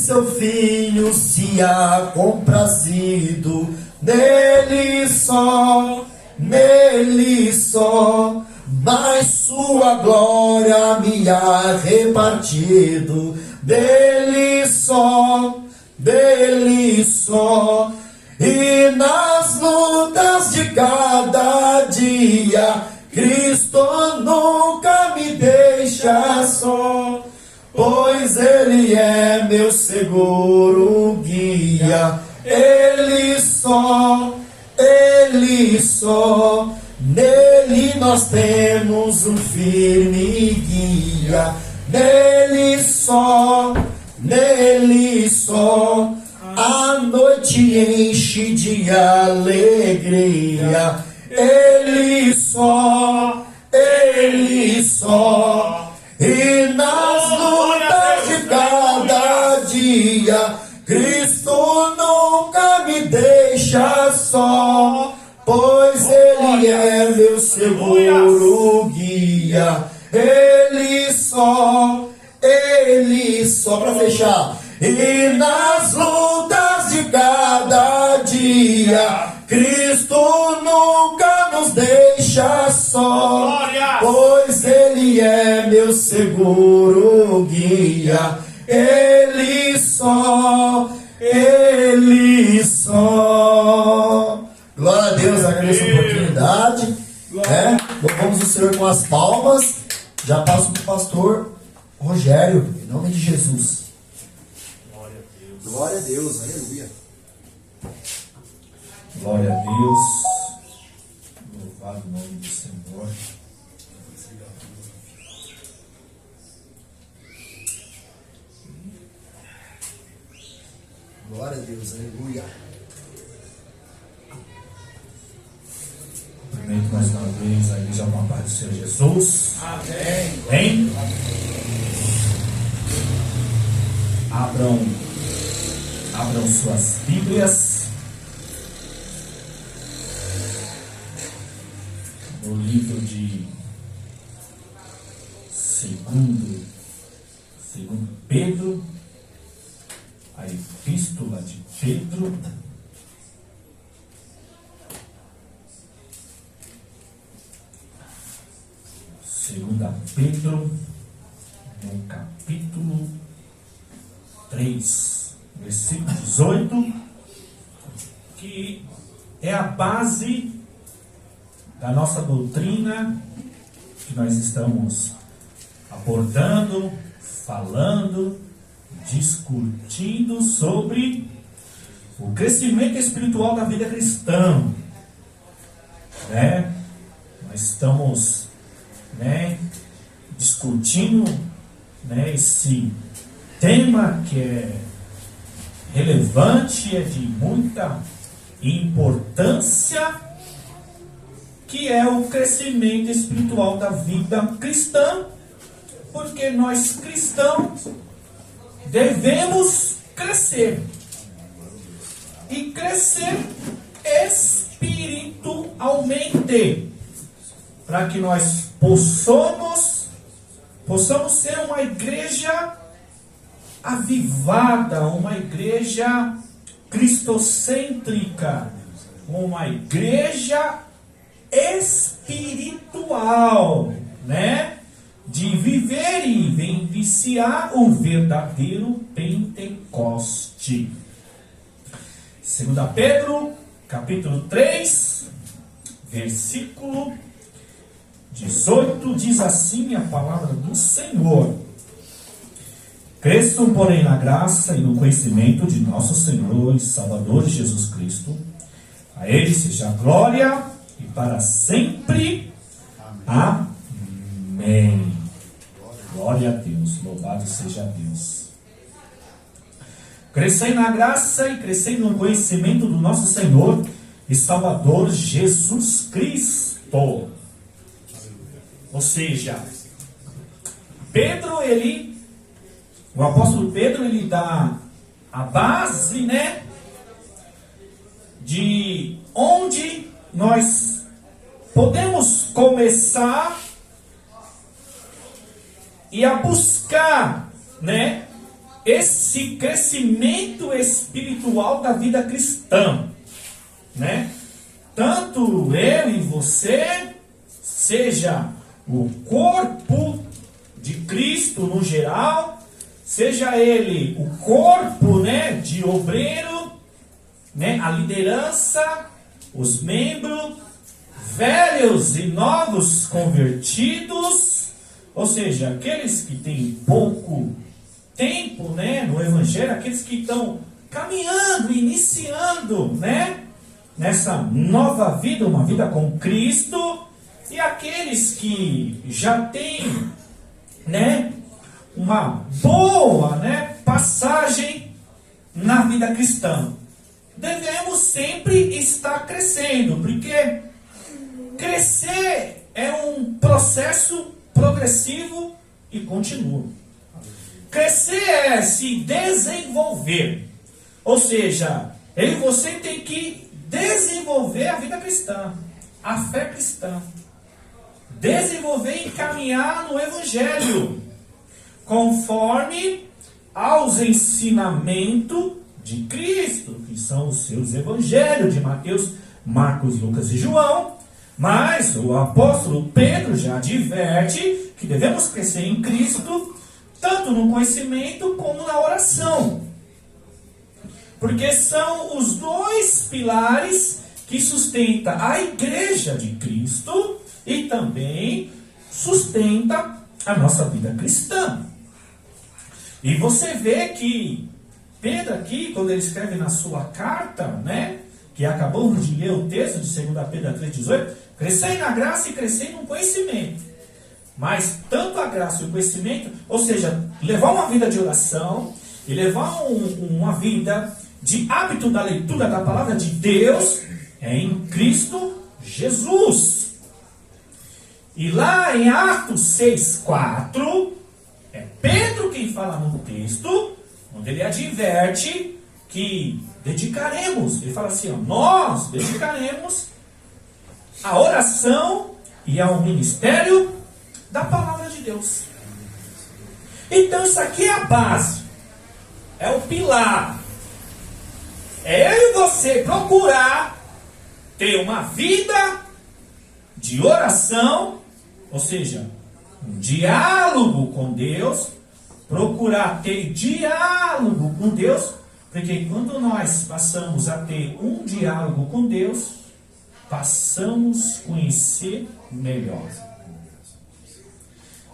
seu filho se há comprazido, nele só, mas sua glória me há repartido, dele só, e nas lutas de cada dia, Cristo nunca me deixa só, pois Ele é meu seguro guia, Ele só, nele nós temos um firme guia, nele só, a noite enche de alegria, Ele só, e nas lutas de cada dia, Cristo nunca me deixa só, pois Ele é meu seguro guia, Ele só, para fechar, e nas lutas de cada dia, Cristo nunca nos deixa só, pois Ele é meu seguro guia, Ele só. Glória a Deus, agradeço a oportunidade. Louvamos o Senhor com as palmas. Já passo para o pastor Rogério, em nome de Jesus. Glória a Deus, aleluia. Glória a Deus. Louvado o nome do Senhor. Glória a Deus, aleluia. Cumprimento mais uma vez a igreja com a paz do Senhor Jesus. Amém. Amém. Abram suas Bíblias no livro de segundo Pedro, a epístola de Pedro, segunda Pedro, no capítulo 3, versículo 18, que é a base da nossa doutrina que nós estamos abordando, falando, discutindo sobre o crescimento espiritual da vida cristã, né? Nós estamos, né, discutindo, né, esse tema que é relevante, é de muita importância, que é o crescimento espiritual da vida cristã, porque nós cristãos devemos crescer, e crescer espiritualmente, para que nós possamos ser uma igreja avivada, uma igreja cristocêntrica, uma igreja espiritual, né? De viver e vivenciar o verdadeiro Pentecoste. 2 Pedro, capítulo 3, versículo 18, diz assim a palavra do Senhor: cresçam, porém, na graça e no conhecimento de nosso Senhor e Salvador Jesus Cristo. A Ele seja a glória e para sempre. Amém. Glória a Deus, louvado seja Deus. Crescei na graça e crescei no conhecimento do nosso Senhor e Salvador Jesus Cristo. Ou seja, o apóstolo Pedro, ele dá a base, né, de onde nós podemos começar e a buscar, né, esse crescimento espiritual da vida cristã, né? Tanto eu e você, seja o corpo de Cristo no geral, seja ele o corpo, né, de obreiro, né, a liderança, os membros, velhos e novos convertidos, ou seja, aqueles que têm pouco tempo, né, no Evangelho, aqueles que estão caminhando, iniciando, né, nessa nova vida, uma vida com Cristo, e aqueles que já têm, né, uma boa, né, passagem na vida cristã. Devemos sempre estar crescendo, porque crescer é um processo progressivo e contínuo. Crescer é se desenvolver. Ou seja, eu e você tem que desenvolver a vida cristã, a fé cristã. Desenvolver e caminhar no Evangelho, conforme aos ensinamentos de Cristo, que são os seus Evangelhos de Mateus, Marcos, Lucas e João. Mas o apóstolo Pedro já adverte que devemos crescer em Cristo, tanto no conhecimento como na oração. Porque são os dois pilares que sustentam a igreja de Cristo e também sustenta a nossa vida cristã. E você vê que Pedro aqui, quando ele escreve na sua carta, né, que acabamos de ler o texto de 2 Pedro 3,18, crescei na graça e crescei no conhecimento. Mas tanto a graça e o conhecimento, ou seja, levar uma vida de oração e levar uma vida de hábito da leitura da palavra de Deus, é em Cristo Jesus. E lá em Atos 6,4, é Pedro quem fala no texto, onde ele adverte que dedicaremos, ele fala assim, ó, nós dedicaremos a oração e ao ministério da palavra de Deus. Então isso aqui é a base, é o pilar. É eu e você procurar ter uma vida de oração, ou seja, um diálogo com Deus, procurar ter diálogo com Deus, porque quando nós passamos a ter um diálogo com Deus, passamos a conhecer melhor.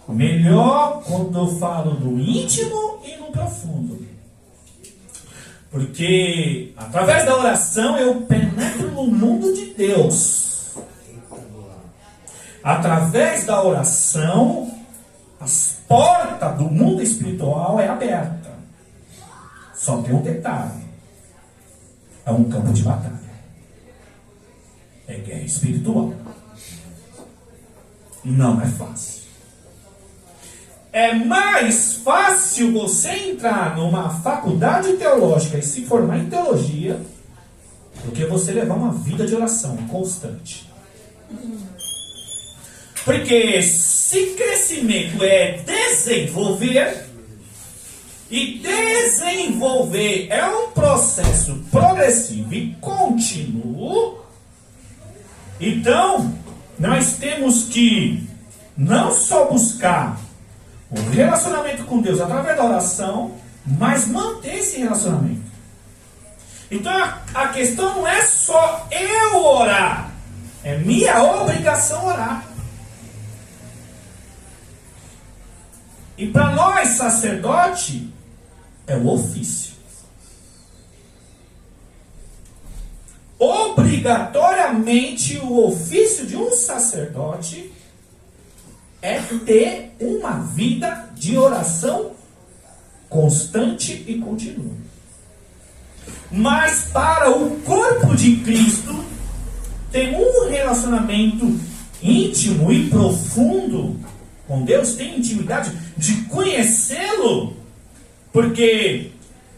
Melhor quando eu falo do íntimo e no profundo. Porque através da oração eu penetro no mundo de Deus. Através da oração, as portas do mundo espiritual é aberta. Só tem um detalhe. É um campo de batalha. É guerra espiritual. Não é fácil. É mais fácil você entrar numa faculdade teológica e se formar em teologia do que você levar uma vida de oração constante. Porque se crescimento é desenvolver, e desenvolver é um processo progressivo e contínuo, então nós temos que não só buscar o relacionamento com Deus através da oração, mas manter esse relacionamento. Então a questão não é só eu orar, é minha obrigação orar. E para nós, sacerdote, é o ofício. Obrigatoriamente, o ofício de um sacerdote é ter uma vida de oração constante e contínua. Mas para o corpo de Cristo, tem um relacionamento íntimo e profundo com Deus, tem intimidade de conhecê-lo, porque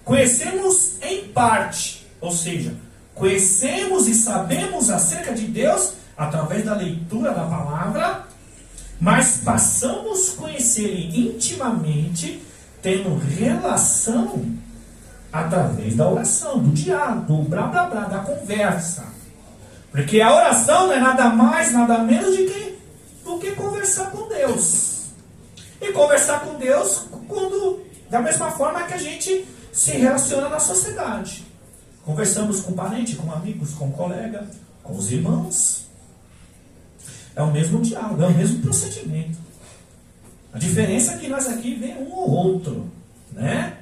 conhecemos em parte, ou seja, conhecemos e sabemos acerca de Deus através da leitura da palavra, mas passamos a conhecer Ele intimamente, tendo relação através da oração, do diálogo, do blá blá blá, da conversa. Porque a oração não é nada mais, nada menos do que conversar com Deus. E conversar com Deus da mesma forma que a gente se relaciona na sociedade. Conversamos com parente, com amigos, com colega, com os irmãos. É o mesmo diálogo, é o mesmo procedimento. A diferença é que nós aqui vemos um ou outro, né?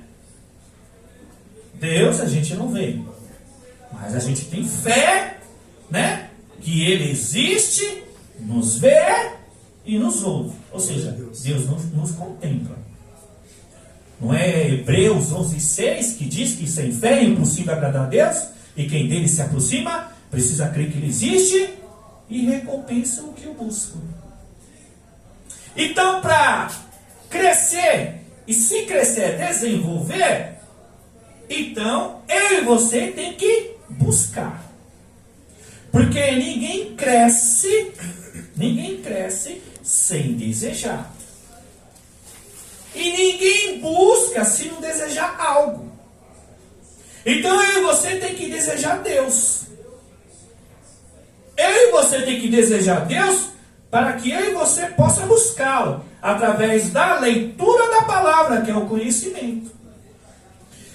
Deus a gente não vê, mas a gente tem fé, né? Que Ele existe, nos vê e nos ouve. Ou seja, Deus nos contempla. Não é Hebreus 11:6 que diz que sem fé é impossível agradar a Deus, e quem dele se aproxima precisa crer que Ele existe e recompensa o que o busca. Então, para crescer, e se crescer, desenvolver, então eu e você tem que buscar. Porque ninguém cresce sem desejar. E ninguém busca se não desejar algo. Então eu e você tem que desejar Deus. Eu e você tem que desejar Deus para que eu e você possa buscá-lo através da leitura da palavra, que é o conhecimento.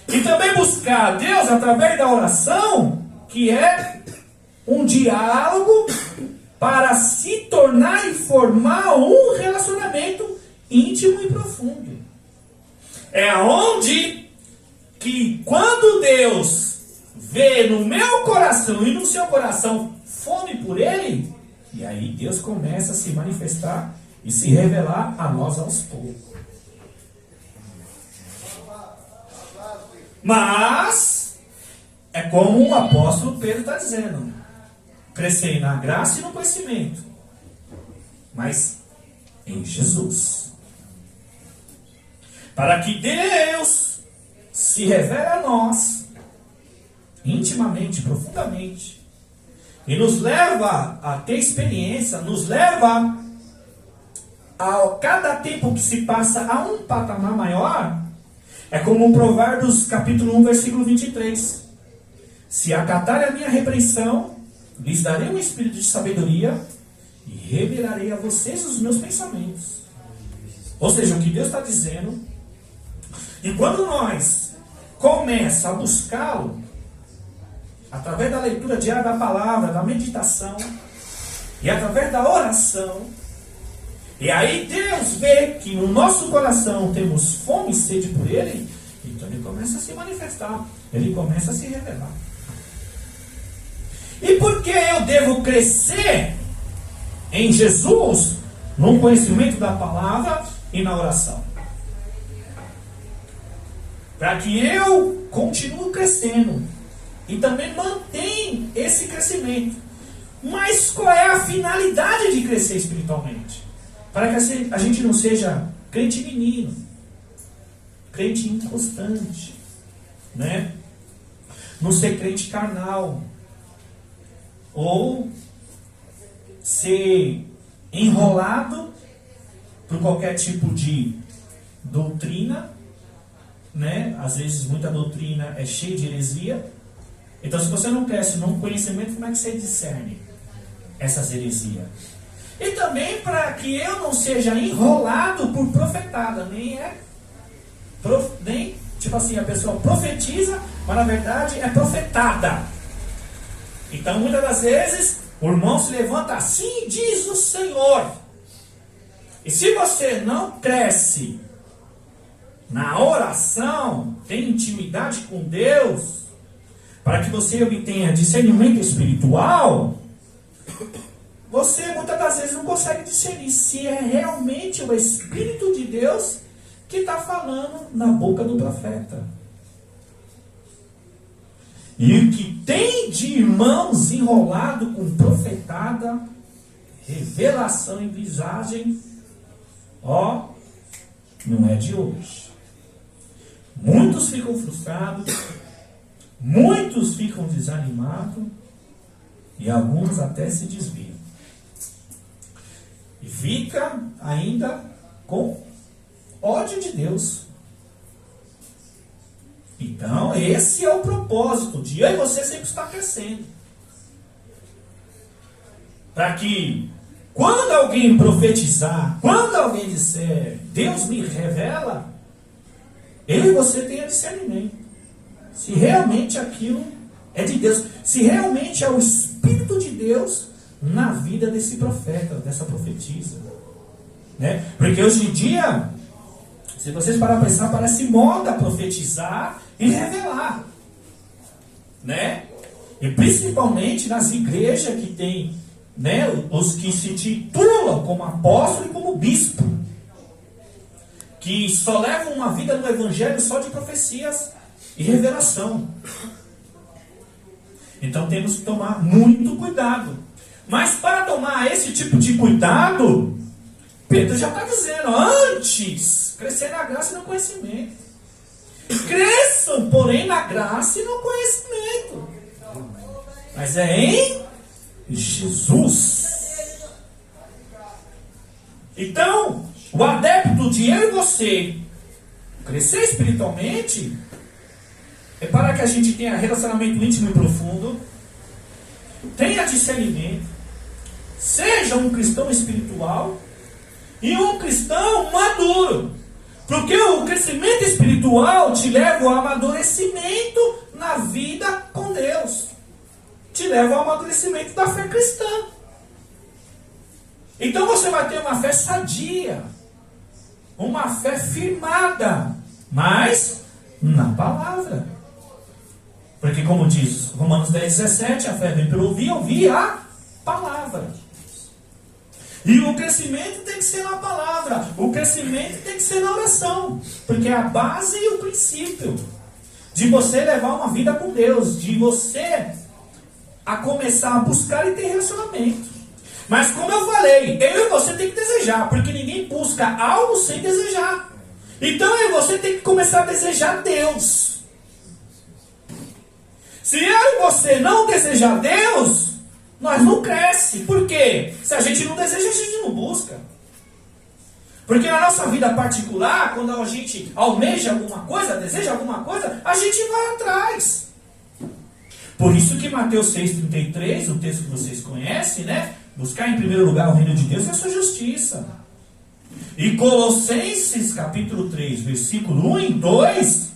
E também buscar a Deus através da oração, que é um diálogo para se tornar e formar um relacionamento íntimo e profundo. É onde que quando Deus vê no meu coração e no seu coração fome por Ele, e aí Deus começa a se manifestar e se revelar a nós aos poucos. Mas é como o apóstolo Pedro está dizendo: crescei na graça e no conhecimento, mas em Jesus, para que Deus se revele a nós intimamente, profundamente, e nos leva a ter experiência, nos leva a cada tempo que se passa a um patamar maior. É como um Provérbios capítulo 1, versículo 23. Se acatarem a minha repreensão, lhes darei um espírito de sabedoria e revelarei a vocês os meus pensamentos. Ou seja, o que Deus está dizendo, e quando nós começamos a buscá-lo, através da leitura diária da palavra, da meditação, e através da oração, e aí Deus vê que no nosso coração temos fome e sede por Ele, então Ele começa a se manifestar, Ele começa a se revelar. E por que eu devo crescer em Jesus, no conhecimento da palavra e na oração? Para que eu continue crescendo e também mantenha esse crescimento. Mas qual é a finalidade de crescer espiritualmente? Para que a gente não seja crente menino, crente inconstante, né? Não ser crente carnal, ou ser enrolado por qualquer tipo de doutrina, né? Às vezes muita doutrina é cheia de heresia. Então, se você não cresce num conhecimento, como é que você discerne essas heresias? E também para que eu não seja enrolado por profetada, nem tipo assim, a pessoa profetiza, mas na verdade é profetada. Então muitas das vezes o irmão se levanta assim, diz o Senhor. E se você não cresce na oração, tem intimidade com Deus, para que você obtenha discernimento espiritual, você muitas das vezes não consegue discernir se é realmente o Espírito de Deus que está falando na boca do profeta. E o que tem de irmãos enrolado com profetada, revelação em visagem, não é de hoje. Muitos ficam frustrados, muitos ficam desanimados e alguns até se desviam. E fica ainda com ódio de Deus. Então, esse é o propósito de eu e você sempre estar crescendo. Para que, quando alguém profetizar, quando alguém disser, Deus me revela, eu e você tenha discernimento. Se realmente aquilo é de Deus. Se realmente é o Espírito de Deus na vida desse profeta, dessa profetisa. Né? Porque hoje em dia, se vocês pararem para pensar, parece moda profetizar e revelar. Né? E principalmente nas igrejas que tem, né, os que se titulam como apóstolo e como bispo. Que só levam uma vida no evangelho só de profecias e revelação. Então temos que tomar muito cuidado. Mas para tomar esse tipo de cuidado, Pedro já está dizendo, antes, crescer na graça e no conhecimento. Cresçam, porém, na graça e no conhecimento. Mas é em Jesus. Então, o adepto de eu e você crescer espiritualmente é para que a gente tenha relacionamento íntimo e profundo, tenha discernimento, seja um cristão espiritual e um cristão maduro. Porque o crescimento espiritual te leva ao amadurecimento na vida com Deus. Te leva ao amadurecimento da fé cristã. Então você vai ter uma fé sadia, uma fé firmada, mas na palavra. Porque como diz Romanos 10:17, a fé vem pelo ouvir a palavra. E o crescimento tem que ser na palavra. O crescimento tem que ser na oração. Porque é a base e o princípio de você levar uma vida com Deus. De você a começar a buscar e ter relacionamento. Mas como eu falei, eu e você tem que desejar. Porque ninguém busca algo sem desejar. Então eu e você tem que começar a desejar Deus. Se eu e você não desejar Deus, nós não cresce. Por quê? Se a gente não deseja, a gente não busca. Porque na nossa vida particular, quando a gente almeja alguma coisa, deseja alguma coisa, a gente vai atrás. Por isso que Mateus 6,33, o texto que vocês conhecem, né? Buscar em primeiro lugar o reino de Deus e a sua justiça. E Colossenses capítulo 3, versículo 1 e 2.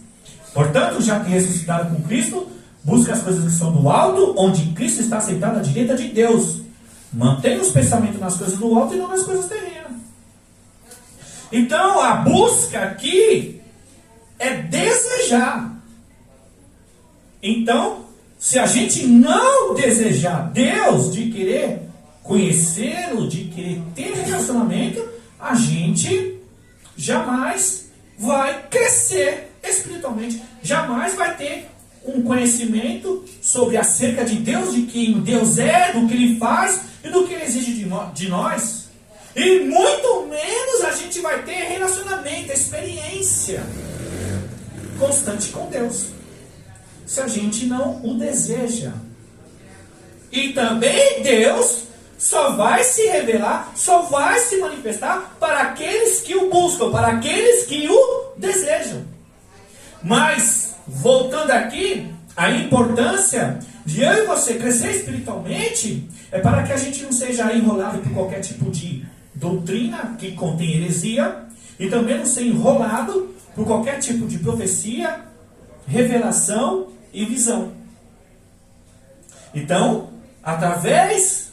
Portanto, já que ressuscitaram com Cristo, busca as coisas que são do alto, onde Cristo está sentado à direita de Deus. Mantenha os pensamentos nas coisas do alto e não nas coisas terrenas. Então, a busca aqui é desejar. Então, se a gente não desejar Deus, de querer conhecê-lo, de querer ter relacionamento, a gente jamais vai crescer espiritualmente, jamais vai ter um conhecimento sobre acerca de Deus, de quem Deus é, do que Ele faz e do que Ele exige de nós. E muito menos a gente vai ter relacionamento, experiência constante com Deus, se a gente não o deseja. E também Deus só vai se revelar, só vai se manifestar para aqueles que o buscam, para aqueles que o desejam. Mas, voltando aqui, a importância de eu e você crescer espiritualmente é para que a gente não seja enrolado por qualquer tipo de doutrina que contém heresia e também não ser enrolado por qualquer tipo de profecia, revelação e visão. Então, através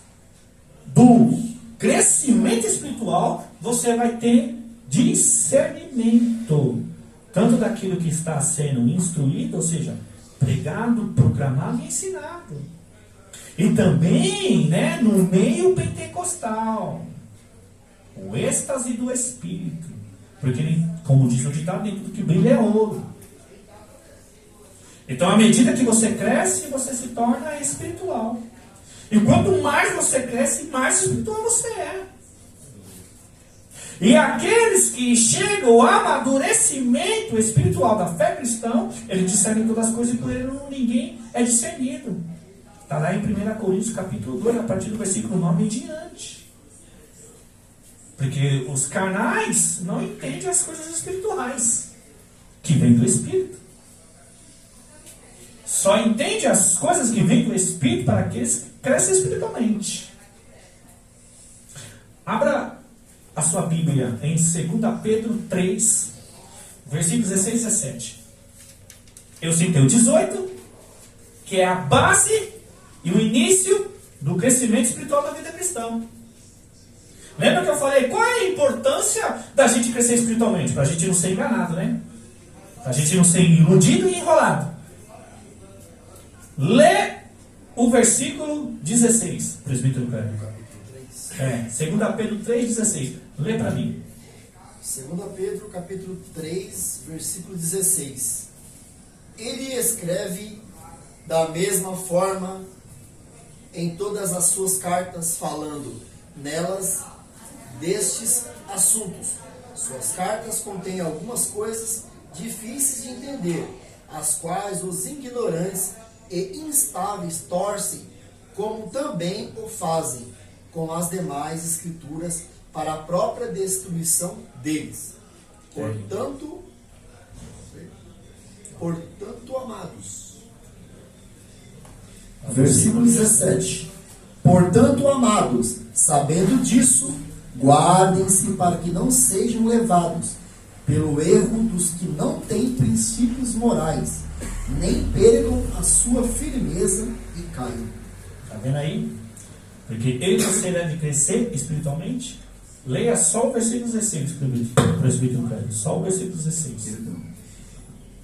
do crescimento espiritual, você vai ter discernimento, tanto daquilo que está sendo instruído, ou seja, pregado, proclamado e ensinado. E também, né, no meio pentecostal, o êxtase do Espírito. Porque, como diz o ditado, nem tudo que brilha é ouro. Então, à medida que você cresce, você se torna espiritual. E quanto mais você cresce, mais espiritual você é. E aqueles que chegam ao amadurecimento espiritual da fé cristã, eles discernem todas as coisas e por ele ninguém é discernido. Está lá em 1 Coríntios capítulo 2, a partir do versículo 9 em diante. Porque os carnais não entendem as coisas espirituais, que vêm do Espírito. só entende as coisas que vêm do Espírito para aqueles que crescem espiritualmente. Abra a sua Bíblia em 2 Pedro 3, versículos 16 e 17. Eu citei o 18, que é a base e o início do crescimento espiritual da vida cristã. Lembra que eu falei qual é a importância da gente crescer espiritualmente? Para a gente não ser enganado, né? Para a gente não ser iludido e enrolado. Lê o versículo 16, presbítero Cândido. Capítulo 3. 2 Pedro 3,16. Lê para mim. 2 Pedro, capítulo 3, versículo 16. Ele escreve da mesma forma em todas as suas cartas, falando nelas destes assuntos. Suas cartas contêm algumas coisas difíceis de entender, as quais os ignorantes e instáveis torcem, como também o fazem com as demais escrituras para a própria destruição deles. Portanto, amados. Versículo 17. Portanto, amados, sabendo disso, guardem-se para que não sejam levados pelo erro dos que não têm princípios morais, nem percam a sua firmeza e caiam. Está vendo aí? Porque eu e você deve crescer espiritualmente. Leia só o versículo 16, presbítero Cândido. Só o versículo 16.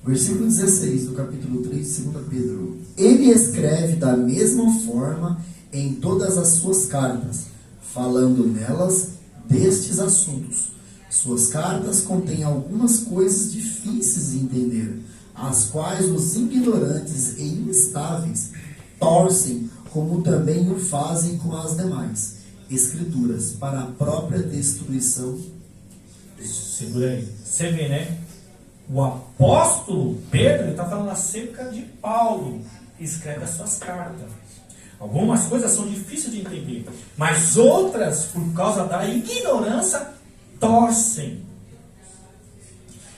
Versículo 16 do capítulo 3 de 2 Pedro. Ele escreve da mesma forma em todas as suas cartas, falando nelas destes assuntos. Suas cartas contêm algumas coisas difíceis de entender, as quais os ignorantes e instáveis torcem, como também o fazem com as demais escrituras, para a própria destruição. Segura aí. Você vê, né? O apóstolo Pedro está falando acerca de Paulo, que escreve as suas cartas. Algumas coisas são difíceis de entender, mas outras, por causa da ignorância, torcem.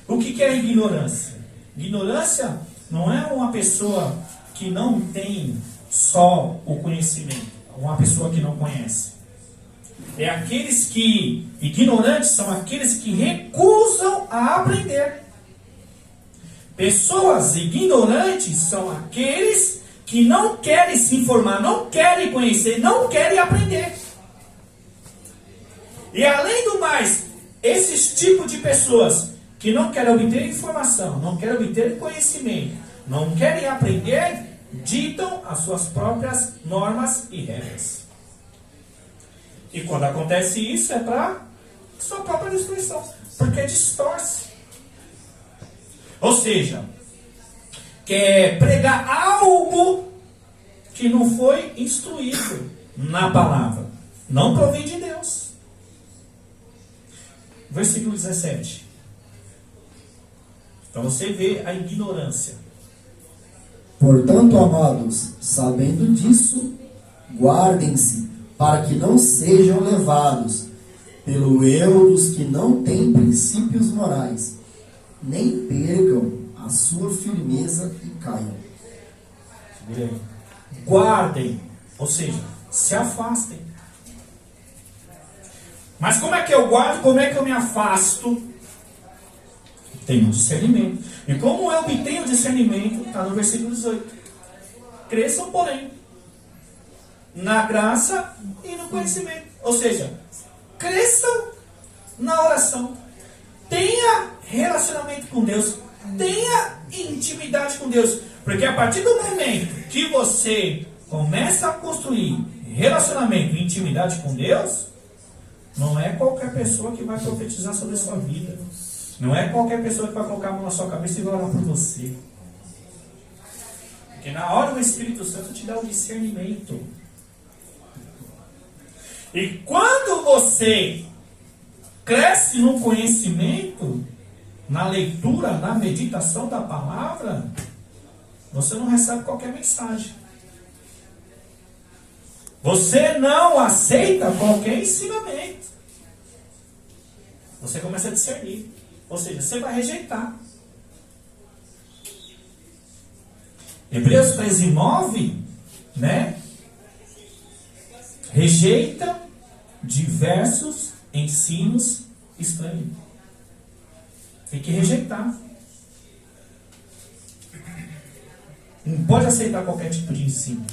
O que é ignorância? Ignorância não é uma pessoa que não tem só o conhecimento, uma pessoa que não conhece. É aqueles que, ignorantes, são aqueles que recusam a aprender. Pessoas ignorantes são aqueles que não querem se informar, não querem conhecer, não querem aprender. E além do mais, esses tipos de pessoas que não querem obter informação, não querem obter conhecimento, não querem aprender, ditam as suas próprias normas e regras. E quando acontece isso, é para sua própria destruição, porque distorce. Ou seja, quer pregar algo que não foi instruído na palavra. Não provém de Deus. Versículo 17. Então você vê a ignorância. Portanto, amados, sabendo disso, guardem-se para que não sejam levados pelo erro dos que não têm princípios morais, nem percam a sua firmeza e caiam. Guardem, ou seja, se afastem. Mas como é que eu guardo? Como é que eu me afasto? Tenho discernimento. E como eu obtenho discernimento? Está no versículo 18. Cresçam, porém, na graça e no conhecimento. Ou seja, cresçam na oração. Tenha relacionamento com Deus. Tenha intimidade com Deus. Porque a partir do momento que você começa a construir relacionamento e intimidade com Deus, não é qualquer pessoa que vai profetizar sobre a sua vida. Não é qualquer pessoa que vai colocar a mão na sua cabeça e vai orar por você. Porque na hora o Espírito Santo te dá o discernimento. E quando você cresce no conhecimento, na leitura, na meditação da palavra, você não recebe qualquer mensagem. Você não aceita qualquer ensinamento. Você começa a discernir. Ou seja, você vai rejeitar. Hebreus 13:9, né? Rejeita diversos ensinos estranhos. Tem que rejeitar. Não pode aceitar qualquer tipo de ensino.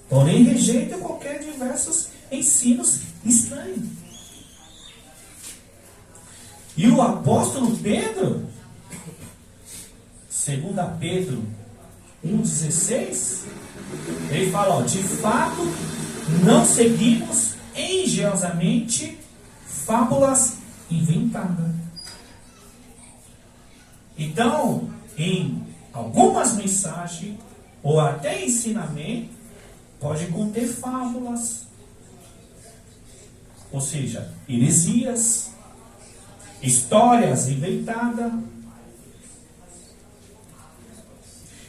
Porém, rejeita qualquer diversos ensinos estranhos. E o apóstolo Pedro, 2 Pedro 1,16, ele fala, ó, de fato, não seguimos engenhosamente fábulas inventadas. Então, em algumas mensagens, ou até ensinamento, pode conter fábulas, ou seja, heresias, histórias inventadas.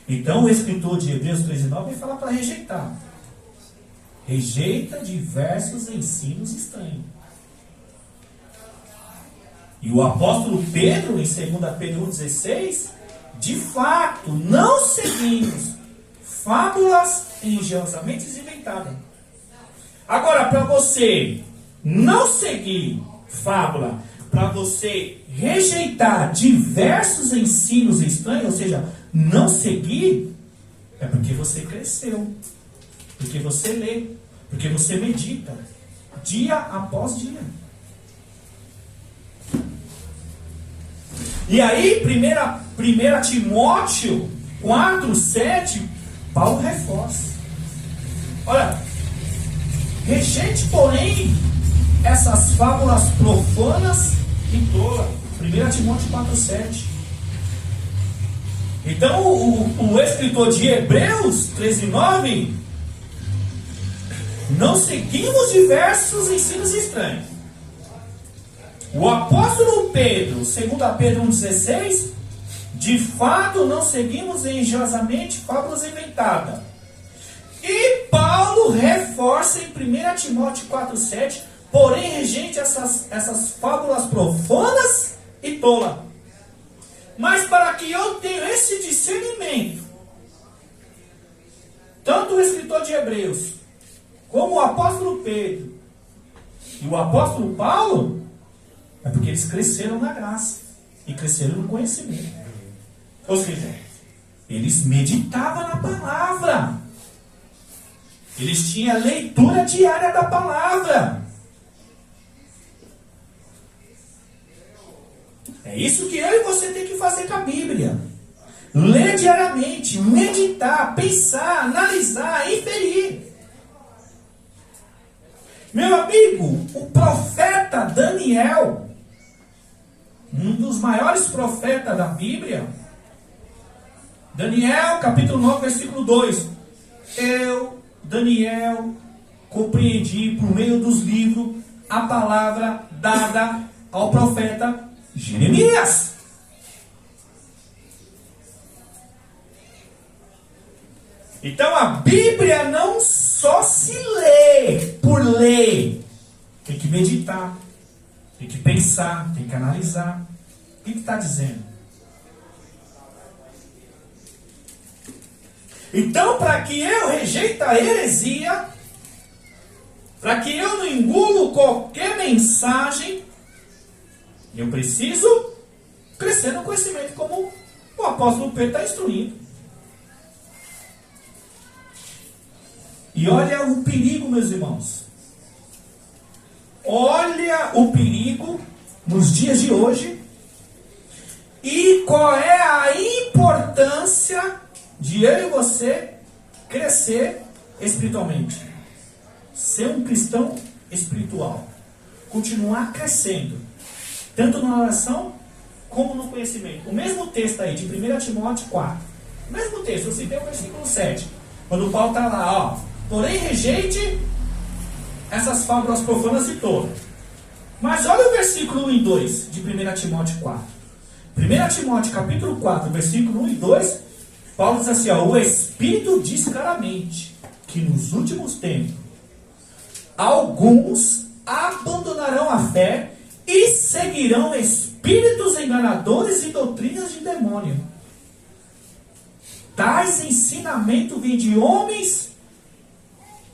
Então o escritor de Hebreus 13:9 vai falar para rejeitar. Rejeita diversos ensinos estranhos. E o apóstolo Pedro, em 2 Pedro 1,16, de fato, não seguimos fábulas engenhosamente inventadas. Agora, para você não seguir fábula, para você rejeitar diversos ensinos estranhos, ou seja, não seguir, é porque você cresceu, porque você lê, porque você medita, dia após dia. E aí, 1 Timóteo 4,7, Paulo reforça. Olha, rejeite, porém, essas fábulas profanas e tolas. 1 Timóteo 4,7. Então, o escritor de Hebreus 13:9, não seguimos diversos ensinos estranhos. O apóstolo Pedro, 2 Pedro 1,16, de fato não seguimos engenhosamente fábulas inventadas. E Paulo reforça em 1 Timóteo 4,7, porém rejeite essas fábulas profanas e tolas. Mas para que eu tenha esse discernimento, tanto o escritor de Hebreus, como o apóstolo Pedro e o apóstolo Paulo, é porque eles cresceram na graça e cresceram no conhecimento. Ou seja, eles meditavam na palavra. Eles tinham a leitura diária da palavra. É isso que eu e você tem que fazer com a Bíblia. Ler diariamente, meditar, pensar, analisar, inferir. Meu amigo, o profeta Daniel, um dos maiores profetas da Bíblia, Daniel, capítulo 9, versículo 2. Eu, Daniel, compreendi por meio dos livros a palavra dada ao profeta Jeremias. Então a Bíblia não só se lê por ler, tem que meditar, tem que pensar, tem que analisar. O que está dizendo? Então, para que eu rejeite a heresia, para que eu não engulo qualquer mensagem, eu preciso crescer no conhecimento, como o apóstolo Pedro está instruindo. E olha o perigo, meus irmãos. Olha o perigo nos dias de hoje. E qual é a importância de eu e você crescer espiritualmente. Ser um cristão espiritual. Continuar crescendo. Tanto na oração como no conhecimento. O mesmo texto aí de 1 Timóteo 4. O mesmo texto, eu citei o versículo 7. Quando Paulo está lá, ó. Porém rejeite essas fábulas profanas e tolas. Mas olha o versículo 1 e 2 de 1 Timóteo 4. 1 Timóteo capítulo 4, versículo 1 e 2, Paulo diz assim, ó, o Espírito diz claramente que nos últimos tempos alguns abandonarão a fé e seguirão espíritos espíritos enganadores e doutrinas de demônio. Tais ensinamentos vêm de homens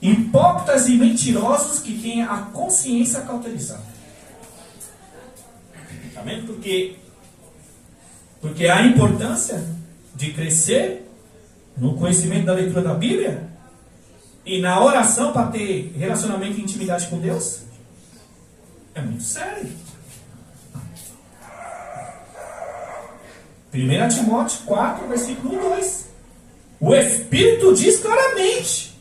hipócritas e mentirosos que têm a consciência cauterizada. Está vendo? Porque a importância de crescer no conhecimento da leitura da Bíblia e na oração para ter relacionamento e intimidade com Deus é muito sério. 1 Timóteo 4, versículo 2. O Espírito diz claramente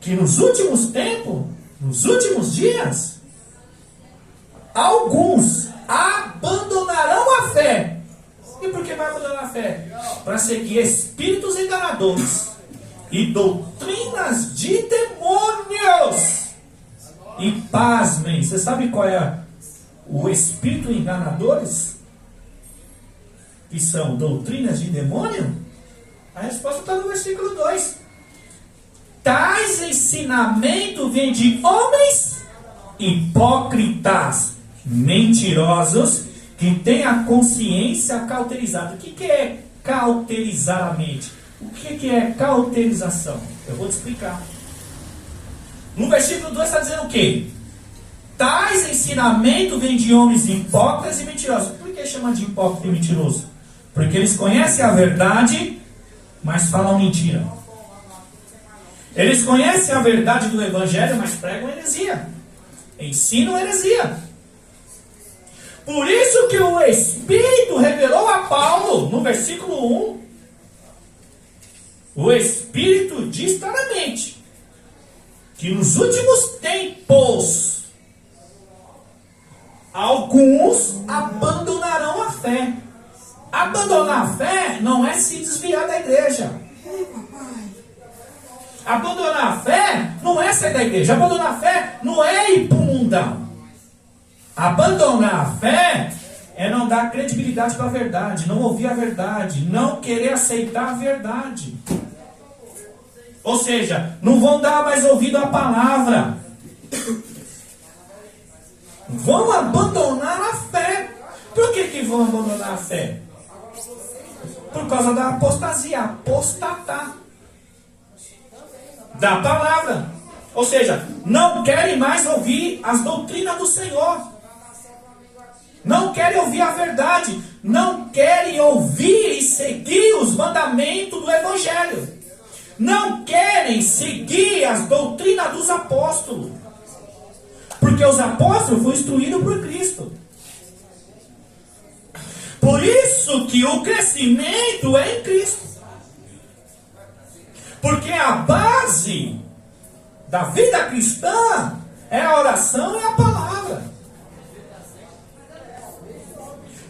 que nos últimos tempos, nos últimos dias, alguns abandonarão a fé. E por que vai abandonar a fé? Para seguir espíritos enganadores e doutrinas de demônios. E pasmem, você sabe qual é o espírito enganadores? Que são doutrinas de demônio? A resposta está no versículo 2. Tais ensinamentos vêm de homens hipócritas, mentirosos, que têm a consciência cauterizada. O que é cauterizar a mente? O que é cauterização? Eu vou te explicar. No versículo 2 está dizendo o quê? Tais ensinamentos vêm de homens hipócritas e mentirosos. Por que chama de hipócrita e mentiroso? Porque eles conhecem a verdade, mas falam mentira. Eles conhecem a verdade do Evangelho, mas pregam heresia. Ensinam heresia. Por isso que o Espírito revelou a Paulo, no versículo 1, o Espírito diz claramente que nos últimos tempos alguns abandonarão a fé. Abandonar a fé não é se desviar da igreja. Abandonar a fé não é sair da igreja. Abandonar a fé não é ir para o mundão. Abandonar a fé é não dar credibilidade para a verdade, não ouvir a verdade, não querer aceitar a verdade. Ou seja, não vão dar mais ouvido à palavra. Vão abandonar a fé. Por que vão abandonar a fé? Por causa da apostasia, apostatar da palavra. Ou seja, não querem mais ouvir as doutrinas do Senhor. Não querem ouvir a verdade. Não querem ouvir e seguir os mandamentos do Evangelho. Não querem seguir as doutrinas dos apóstolos. Porque os apóstolos foram instruídos por Cristo. Por isso que o crescimento é em Cristo. Porque a base da vida cristã é a oração e a palavra.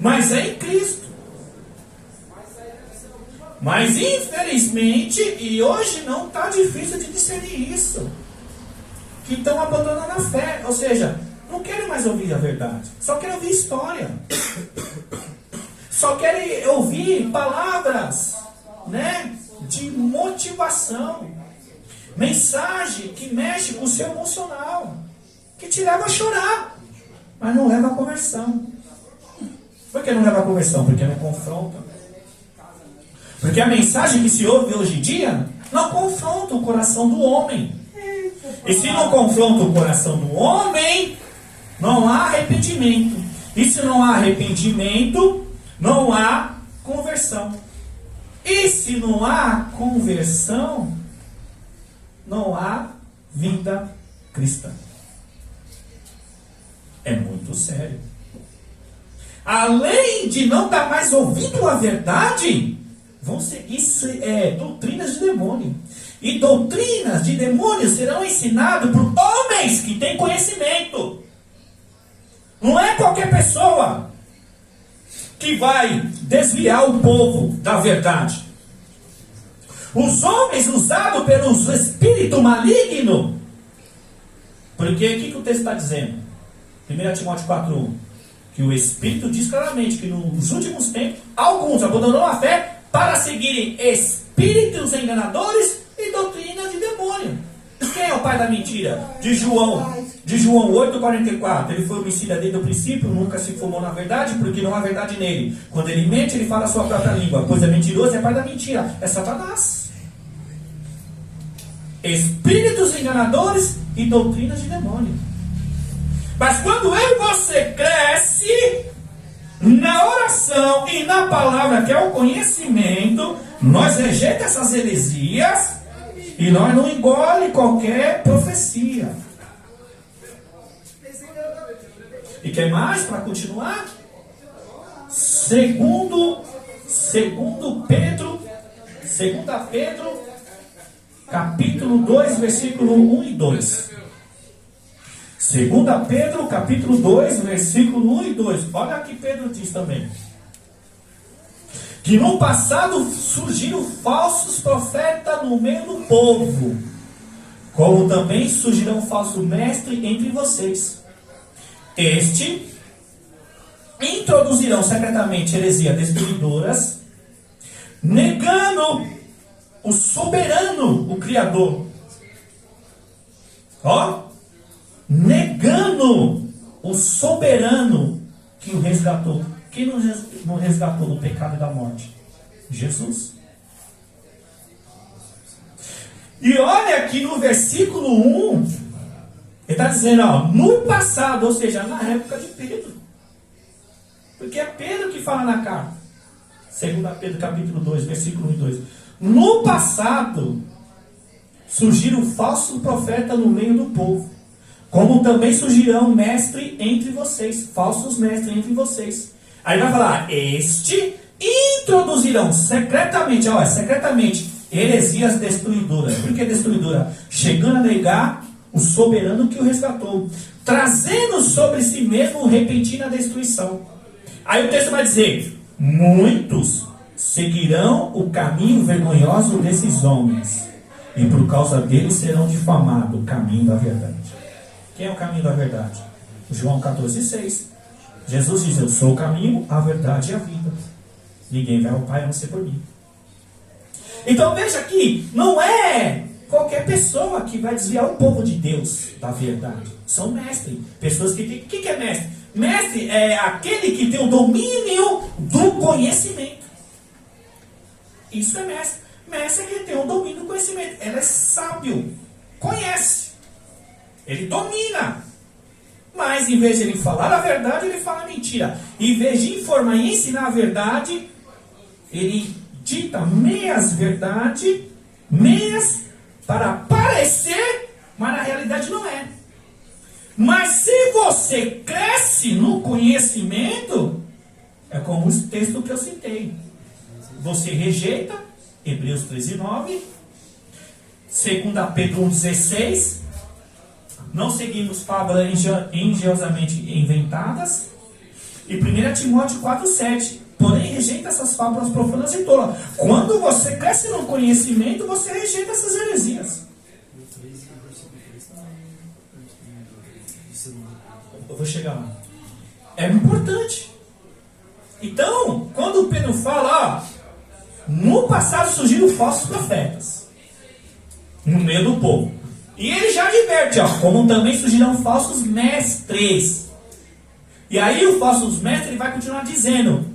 Mas é em Cristo. Mas infelizmente, e hoje não está difícil de discernir isso, que estão abandonando a fé. Ou seja, não querem mais ouvir a verdade. Só querem ouvir história. Só querem ouvir palavras, né, de motivação. Mensagem que mexe com o seu emocional. Que te leva a chorar. Mas não leva a conversão. Por que não leva a conversão? Porque não confronta. Porque a mensagem que se ouve hoje em dia não confronta o coração do homem. E se não confronta o coração do homem, não há arrependimento. E se não há arrependimento, não há conversão. E se não há conversão, não há vida cristã. É muito sério. Além de não estar mais ouvindo a verdade, vão seguir doutrinas de demônio. E doutrinas de demônio serão ensinadas por homens que têm conhecimento. Não é qualquer pessoa que vai desviar o povo da verdade. Os homens usados pelos espíritos malignos. Porque o que o texto está dizendo? 1 Timóteo 4:1. Que o Espírito diz claramente que nos últimos tempos, alguns abandonarão a fé para seguirem espíritos enganadores e doutrina de demônio. Quem é o pai da mentira? De João 8,44. Ele foi homicida desde o princípio, nunca se formou na verdade, porque não há verdade nele. Quando ele mente, ele fala a sua própria língua, pois é mentiroso e é pai da mentira. É Satanás. Espíritos enganadores e doutrinas de demônio. Mas quando eu e você cresce na oração e na palavra, que é o conhecimento, nós rejeitamos essas heresias e nós não engole qualquer profecia. E quer mais para continuar? Segundo Pedro, capítulo 2, versículo 1 e 2. 2 Pedro, capítulo 2, versículo 1 e 2. Olha aqui Pedro diz também. Que no passado surgiram falsos profetas no meio do povo, como também surgirão falsos mestres entre vocês. Este introduzirão secretamente heresias destruidoras, negando o soberano, o Criador. Negando o soberano que o resgatou. Quem não resgatou do pecado e da morte? Jesus. E olha aqui no versículo 1, ele está dizendo, no passado, ou seja, na época de Pedro. Porque é Pedro que fala na carta. 2 Pedro capítulo 2, versículo 1 e 2. No passado, surgiram falsos profetas no meio do povo, como também surgirão mestres entre vocês, falsos mestres entre vocês. Aí vai falar, este introduzirão secretamente, secretamente, heresias destruidoras. Por que destruidora? Chegando a negar o soberano que o resgatou, trazendo sobre si mesmo repentina destruição. Aí o texto vai dizer, muitos seguirão o caminho vergonhoso desses homens, e por causa deles serão difamados o caminho da verdade. Quem é o caminho da verdade? João 14,6. Jesus diz, eu sou o caminho, a verdade e a vida. Ninguém vai ao Pai a não ser por mim. Então veja aqui, não é qualquer pessoa que vai desviar o povo de Deus da verdade. São mestres. Pessoas que têm... O que é mestre? Mestre é aquele que tem o domínio do conhecimento. Isso é mestre. Mestre é que tem o domínio do conhecimento. Ele é sábio. Conhece. Ele domina. Mas em vez de ele falar a verdade, ele fala a mentira. Em vez de informar e ensinar a verdade, ele dita meias verdade, meias para parecer, mas na realidade não é. Mas se você cresce no conhecimento, é como o texto que eu citei. Você rejeita, Hebreus 13:9, 2 Pedro 1:16, não seguimos fábulas engenhosamente inventadas, e 1 Timóteo 4:7, porém rejeita essas fábulas profanas e tolas. Quando você cresce no conhecimento, você rejeita essas heresias. Eu vou chegar lá. É importante. Então, quando Pedro fala, no passado surgiram falsos profetas no meio do povo. E ele já adverte, como também surgirão falsos mestres. E aí os falsos mestres, ele vai continuar dizendo,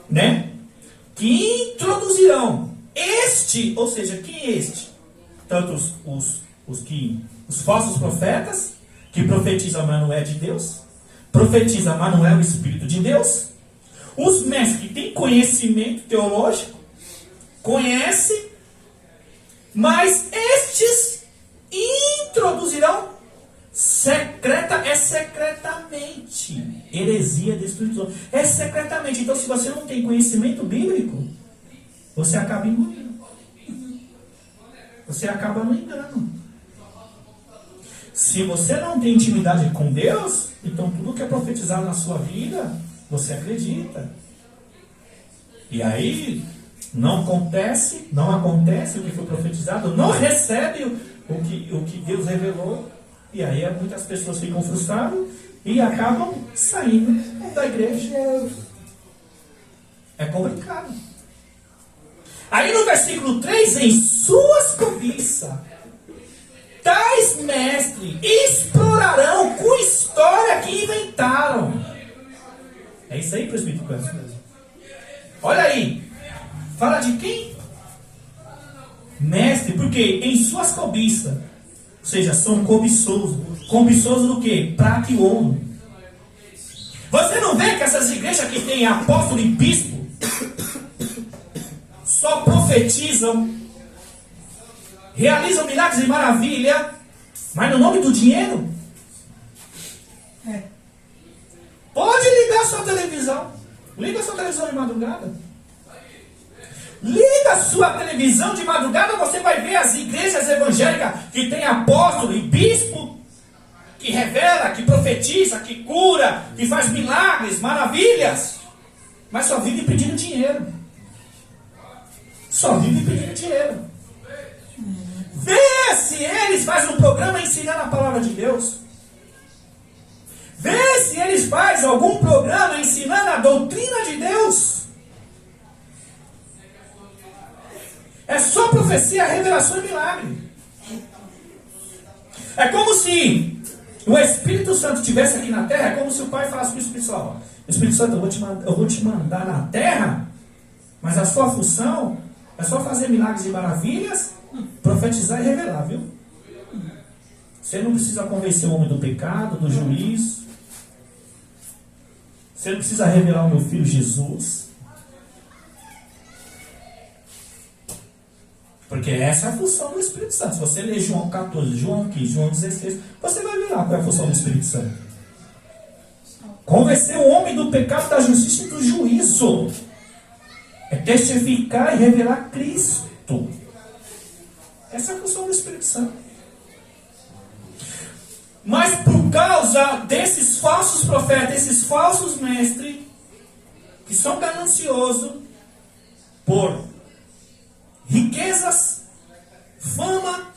né? Que introduzirão este, ou seja, quem é este? Tanto os falsos profetas, que profetizam, mas não é de Deus. Profetiza, mas não é o Espírito de Deus. Os mestres que têm conhecimento teológico, conhecem, mas estes introduzirão secretamente. Heresia destruidora. É secretamente. Então, se você não tem conhecimento bíblico, você acaba engolindo. Você acaba no engano. Se você não tem intimidade com Deus, então tudo que é profetizado na sua vida, você acredita. E aí, não acontece o que foi profetizado, não recebe o que Deus revelou. E aí muitas pessoas ficam frustradas e acabam saindo da igreja. É complicado. Aí no versículo 3, em suas cobiças. tais mestres explorarão com história que inventaram. É isso aí, presbítero Cândido? Olha aí. Fala de quem? Mestre, porque em suas cobiças, ou seja, são cobiçosos. Cobiçosos do quê? Prata e ouro. Você não vê que essas igrejas que têm apóstolo e bispo só profetizam, realizam milagres e maravilha, mas no nome do dinheiro? Pode ligar sua televisão. Liga sua televisão de madrugada. Liga sua televisão de madrugada, você vai ver as igrejas evangélicas que tem apóstolo e bispo, que revela, que profetiza, que cura, que faz milagres, maravilhas, mas só vive pedindo dinheiro. Só vive pedindo dinheiro. Vê se eles fazem um programa ensinando a palavra de Deus. Vê se eles fazem algum programa ensinando a doutrina de Deus. É só profecia, revelação e milagre. É como se o Espírito Santo estivesse aqui na terra. É como se o Pai falasse para o Espírito Santo: ó, Espírito Santo, eu vou te mandar na terra, mas a sua função é só fazer milagres e maravilhas, profetizar e revelar, viu? Você não precisa convencer o homem do pecado, do juízo. Você não precisa revelar o meu filho Jesus. Porque essa é a função do Espírito Santo. Se você ler João 14, João 15, João 16, você vai ver lá qual é a função do Espírito Santo. Convencer o homem do pecado, da justiça e do juízo. É testificar e revelar Cristo. Essa é a função do Espírito Santo. Mas por causa desses falsos profetas, desses falsos mestres, que são gananciosos por riquezas, fama,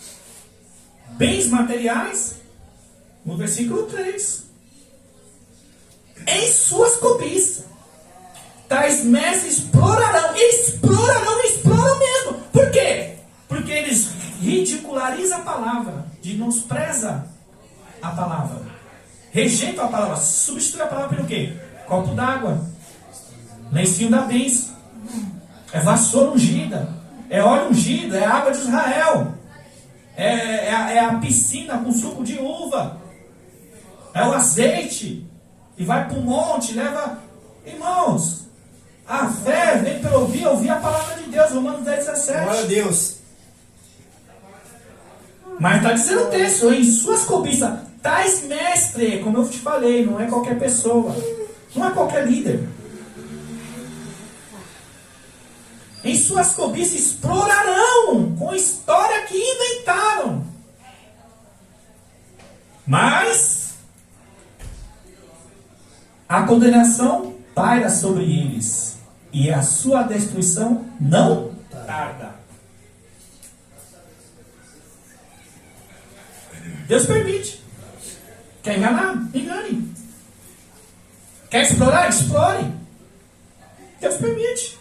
bens materiais, no versículo 3, em suas cobiças, tais mestres exploram mesmo. Por quê? Porque eles ridicularizam a palavra, menosprezam a palavra, rejeitam a palavra, substituem a palavra pelo quê? Copo d'água, lencinho da bênção, é vassoura ungida, é óleo ungido, é água de Israel, é a piscina com suco de uva, é o azeite, e vai para o monte, leva, irmãos, a fé vem pelo ouvir a palavra de Deus, Romanos 10, 17. Glória a Deus. Mas está dizendo o texto, em suas cobiças, tais mestres, como eu te falei, não é qualquer pessoa, não é qualquer líder. Em suas cobiças explorarão com história que inventaram. Mas a condenação paira sobre eles, e a sua destruição não tarda. Deus permite. Quer enganar? Engane. Quer explorar? Explore. Deus permite.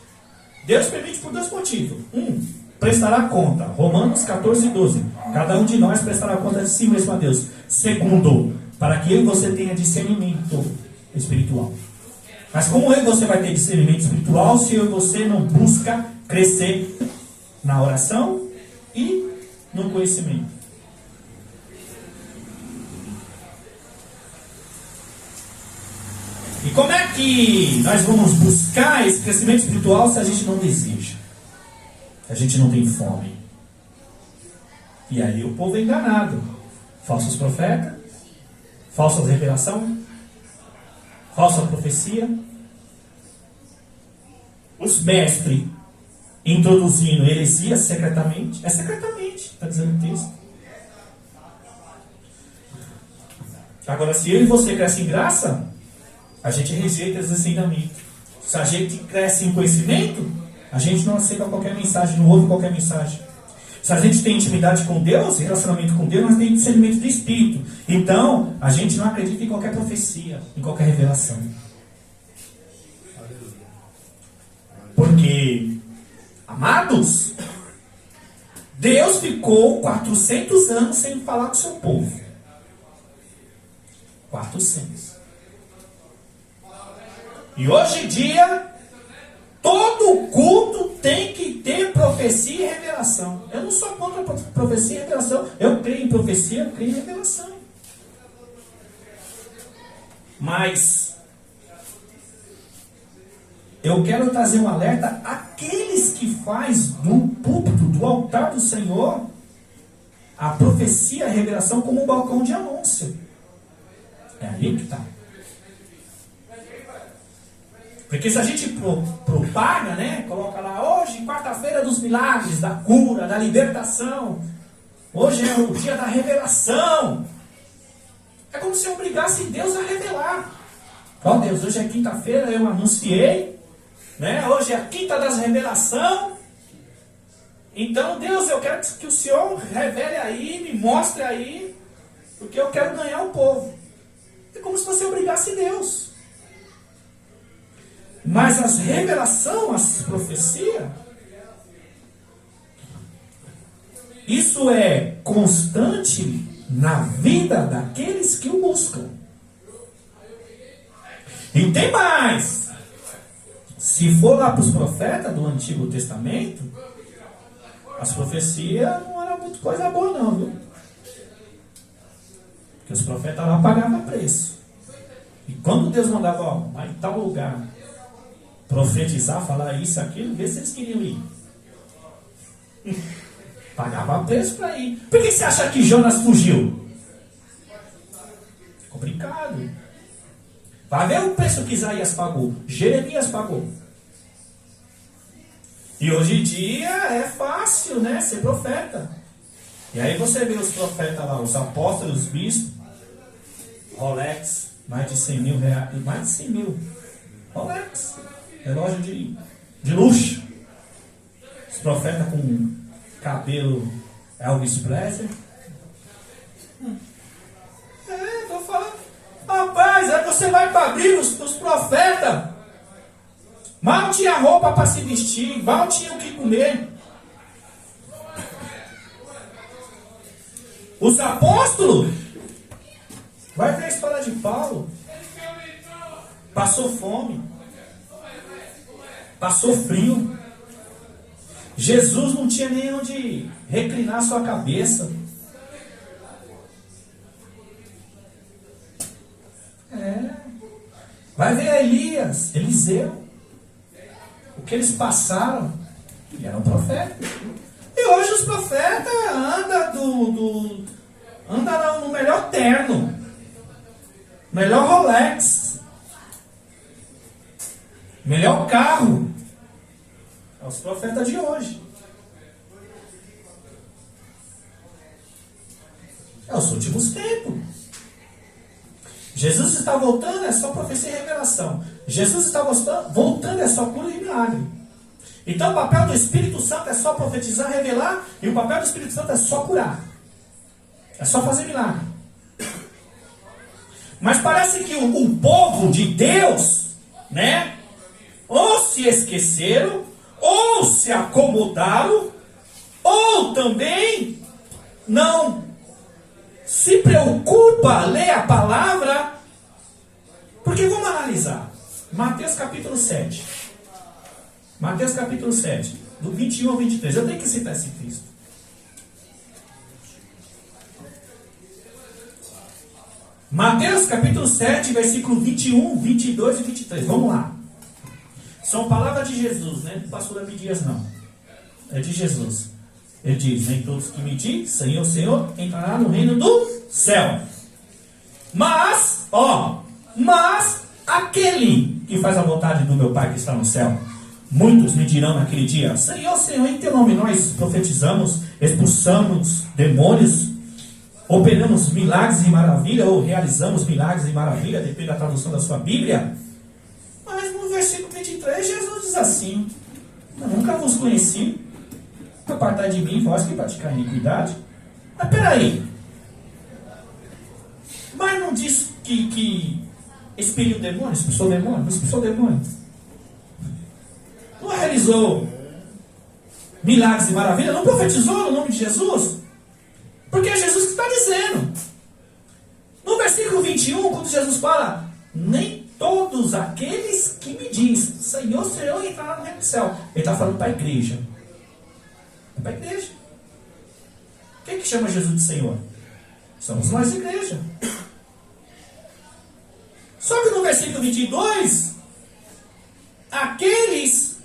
Deus permite por dois motivos. Prestará conta. Romanos 14, 12. Cada um de nós prestará conta de si mesmo a Deus. Segundo, para que eu e você tenha discernimento espiritual. Mas como eu e você vai ter discernimento espiritual se eu e você não busca crescer na oração e no conhecimento? E como é que nós vamos buscar esse crescimento espiritual se a gente não deseja? Se a gente não tem fome? E aí o povo é enganado. Falsos profetas, falsa revelação, falsa profecia. Os mestres introduzindo heresia secretamente. É secretamente, está dizendo o texto. Agora, se eu e você crescem em graça, a gente rejeita esse ensinamento. Se a gente cresce em conhecimento, a gente não aceita qualquer mensagem, não ouve qualquer mensagem. Se a gente tem intimidade com Deus, relacionamento com Deus, nós temos discernimento do Espírito. Então, a gente não acredita em qualquer profecia, em qualquer revelação. Porque, amados, Deus ficou 400 anos sem falar com o seu povo. 400. E hoje em dia, todo culto tem que ter profecia e revelação. Eu não sou contra profecia e revelação. Eu creio em profecia, eu creio em revelação. Mas eu quero trazer um alerta àqueles que faz do púlpito, do altar do Senhor, a profecia e a revelação como um balcão de anúncio. É aí que está. Porque se a gente propaga, né, coloca lá, hoje, quarta-feira dos milagres, da cura, da libertação, hoje é o dia da revelação. É como se eu obrigasse Deus a revelar. Ó Deus, hoje é quinta-feira, eu anunciei, né, hoje é a quinta das revelações. Então, Deus, eu quero que o Senhor revele aí, me mostre aí, porque eu quero ganhar o povo. É como se você obrigasse Deus. Mas as revelações, as profecias, isso é constante na vida daqueles que o buscam. E tem mais. Se for lá para os profetas do Antigo Testamento, as profecias não eram muito coisa boa não, viu? Porque os profetas lá pagavam preço. E quando Deus mandava, ó, vai em tal lugar, profetizar, falar isso, aquilo, vê se eles queriam ir. Pagava preço para ir. Por que você acha que Jonas fugiu? Complicado. Vai ver o preço que Isaías pagou, Jeremias pagou. E hoje em dia é fácil, né, ser profeta. E aí você vê os profetas lá, os apóstolos, os bispos, Rolex, mais de 100 mil reais, mais de 100 mil. Rolex, relógio de luxo. Os profetas com cabelo Elvis Presley. Tô falando. Rapaz, aí você vai para abrir os profetas. Mal tinha roupa para se vestir, mal tinha o que comer. Os apóstolos, vai ver a história de Paulo. Passou fome, passou frio. Jesus não tinha nem onde reclinar sua cabeça. Vai ver Elias, Eliseu. O que eles passaram, e eram profetas. E hoje os profetas andam no melhor terno, melhor Rolex, melhor carro. É os profetas de hoje. É os últimos tempos. Jesus está voltando, é só profecia e revelação. Jesus está voltando, é só cura e milagre. Então o papel do Espírito Santo é só profetizar, revelar. E o papel do Espírito Santo é só curar. É só fazer milagre. Mas parece que o povo de Deus, né, ou se esqueceram, ou se acomodaram, ou também não se preocupa ler a palavra. Porque vamos analisar Mateus capítulo 7. Mateus capítulo 7, do 21 ao 23. Eu tenho que citar esse texto. Mateus capítulo 7, versículo 21, 22 e 23. Vamos lá. São palavras de Jesus, né? Não pastor Davi Dias não. É de Jesus. Ele diz: nem todos que me dizem Senhor, Senhor, entrará no reino do céu. Mas aquele que faz a vontade do meu Pai que está no céu. Muitos me dirão naquele dia: Senhor, Senhor, em teu nome nós profetizamos, expulsamos demônios, operamos milagres e maravilha, ou realizamos milagres e maravilha, depende da tradução da sua Bíblia. Mas no versículo 23, Jesus diz assim: eu nunca vos conheci, apartai de mim, vós que praticai iniquidade. Mas peraí, mas não diz que expeliu demônio, expulsou demônio, não expulsou demônio? Não realizou milagres e maravilhas? Não profetizou no nome de Jesus? Porque é Jesus que está dizendo. No versículo 21, quando Jesus fala, nem todos aqueles que me dizem, Senhor, Senhor, entrarão no reino do céu. Ele está falando para a igreja. É para a igreja. Quem que chama Jesus de Senhor? Somos nós, igreja. Só que no versículo 22, aqueles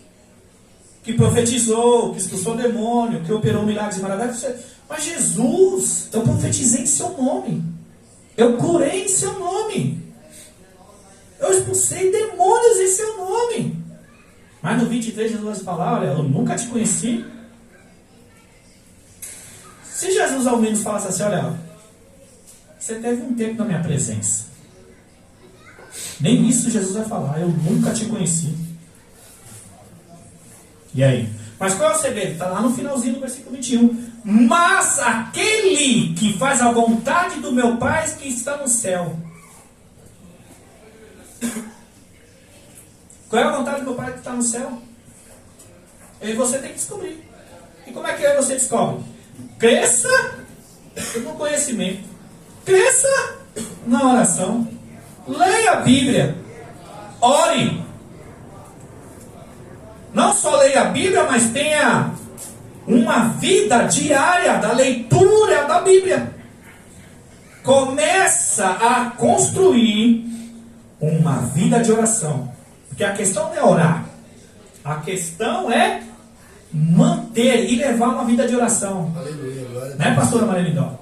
que profetizou, que expulsou o demônio, que operou milagres e maravilhas, mas Jesus, eu profetizei em seu nome, eu curei em seu nome, eu expulsei demônios em seu nome. Mas no 23 Jesus vai falar, olha, eu nunca te conheci. Se Jesus ao menos falasse assim, olha, você teve um tempo na minha presença, nem isso Jesus vai falar, eu nunca te conheci. E aí? Mas qual é o segredo? Está lá no finalzinho do versículo 21. Mas aquele que faz a vontade do meu Pai que está no céu. Qual é a vontade do meu Pai que está no céu? E você tem que descobrir. E como é que você descobre? Cresça no conhecimento. Cresça na oração. Leia a Bíblia. Ore. Não só leia a Bíblia, mas tenha uma vida diária da leitura da Bíblia. Começa a construir uma vida de oração. Porque a questão não é orar. A questão é manter e levar uma vida de oração. Aleluia, glória a Deus. Né, pastora Maria Lindó?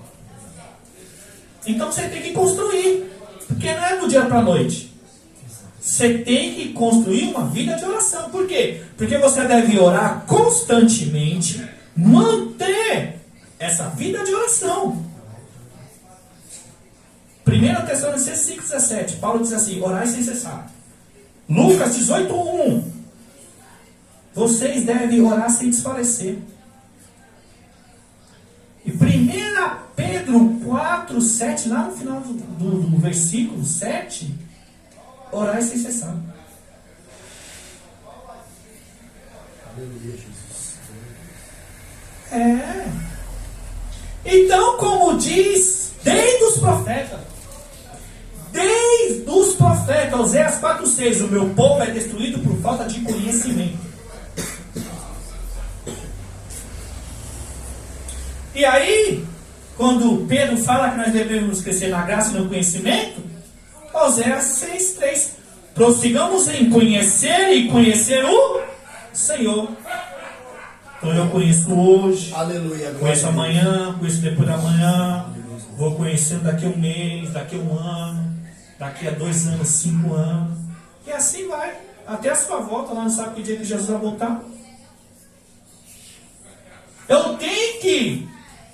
Então você tem que construir. Porque não é do dia para a noite. Você tem que construir uma vida de oração. Por quê? Porque você deve orar constantemente, manter essa vida de oração. 1 Tessalonicenses 5,17, Paulo diz assim, orai sem cessar. Lucas 18,1, vocês devem orar sem desfalecer. E 1 Pedro 4,7, lá no final do versículo 7, orai sem cessar. Aleluia, Jesus. É. Então, como diz, desde os profetas, Oséias 4,6, o meu povo é destruído por falta de conhecimento. E aí, quando Pedro fala que nós devemos crescer na graça e no conhecimento, Oséias 6,3, prossigamos em conhecer e conhecer o Senhor. Então eu conheço hoje, Aleluia, conheço amanhã, conheço depois da manhã, vou conhecendo daqui a um mês, daqui a um ano, daqui a 2 anos, 5 anos, e assim vai, até a sua volta, lá não sabe que dia que Jesus vai voltar. Eu tenho que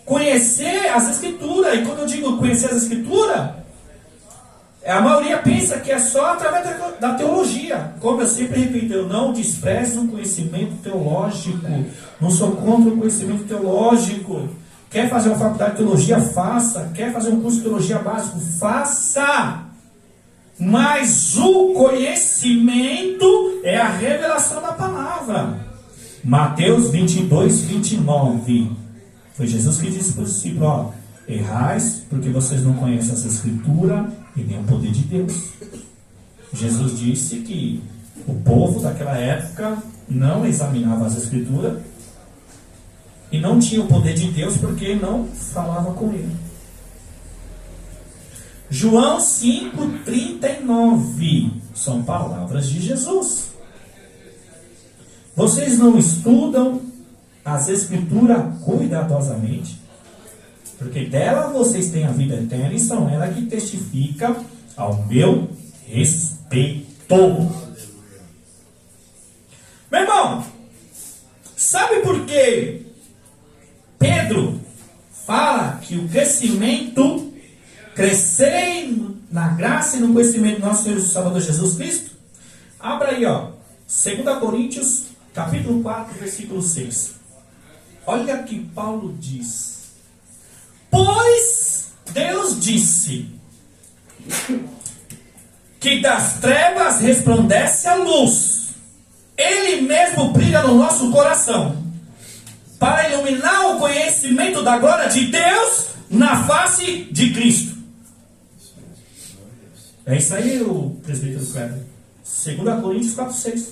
conhecer as Escrituras, e quando eu digo conhecer as Escrituras, a maioria pensa que é só através da teologia. Como eu sempre repito, eu não desprezo o conhecimento teológico. Não sou contra o conhecimento teológico. Quer fazer uma faculdade de teologia? Faça. Quer fazer um curso de teologia básico? Faça. Mas o conhecimento é a revelação da palavra. Mateus 22, 29. Foi Jesus que disse para os discípulos, ó, errais porque vocês não conhecem essa Escritura e nem o poder de Deus. Jesus disse que o povo daquela época não examinava as Escrituras e não tinha o poder de Deus porque não falava com ele. João 5,39 são palavras de Jesus. Vocês não estudam as Escrituras cuidadosamente, porque dela vocês têm a vida eterna e são ela que testifica ao meu respeito. Meu irmão, sabe por que Pedro fala que o crescimento, crescer na graça e no conhecimento do nosso Senhor e Salvador Jesus Cristo? Abra aí, ó, 2 Coríntios, capítulo 4, versículo 6. Olha que Paulo diz. Pois Deus disse que das trevas resplandece a luz. Ele mesmo brilha no nosso coração para iluminar o conhecimento da glória de Deus na face de Cristo. É isso aí, o presbítero Kleber. 2 Coríntios 4:6.